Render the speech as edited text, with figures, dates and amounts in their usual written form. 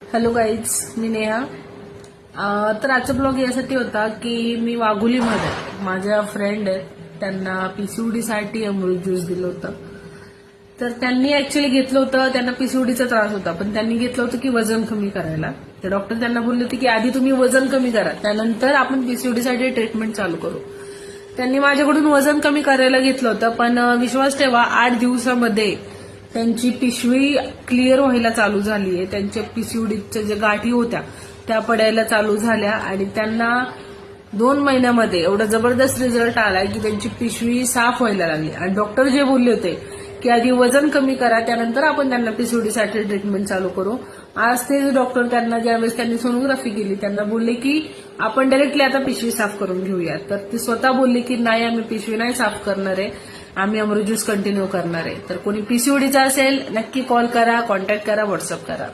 Hello guys, मी नेहा. तर आजचा blog यासाठी होता की मी वाघोलीमध्ये माझ्या फ्रेंड आहेत, त्यांना पीसीओडी साठी अमृत ज्यूस दिलं होतं. तर त्यांनी ऍक्च्युली घेतलं होतं, त्यांना पीसीओडीचा त्रास होता, पण त्यांनी घेतलं होतं की वजन कमी करायला. तर डॉक्टर त्यांना बोलले होते की आधी तुम्ही वजन कमी करा, त्यानंतर आपण पीसीओडी साठी ट्रीटमेंट चालू करू. त्यांनी माझ्याकडून वजन कमी करायला घेतलं होतं, पण विश्वास ठेवा 8 दिवसामध्ये त्यांची पिशवी क्लिअर व्हायला चालू झालीये. त्यांच्या पीसीओडीच्या ज्या गाठी होत्या त्या पडायला चालू झाल्या आणि त्यांना 2 महिन्यामध्ये एवढा जबरदस्त रिझल्ट आला की त्यांची पिशवी साफ व्हायला लागली. आणि डॉक्टर जे बोलले होते की आधी वजन कमी करा, त्यानंतर आपण त्यांना पीसीओडीसाठी ट्रीटमेंट चालू करू. आज ते डॉक्टर त्यांना ज्यावेळेस त्यांनी सोनोग्राफी केली त्यांना बोलले की आपण डायरेक्टली आता पिशवी साफ करून घेऊया. तर ते स्वतः बोलले की नाही, आम्ही पिशवी नाही साफ करणार आहे, आम्ही अमृत ज्यूस कंटिन्यू करणार आहे. तर कोणी पीसीओडीचा असेल नक्की कॉल करा, कॉन्टॅक्ट करा, व्हॉट्सअप करा.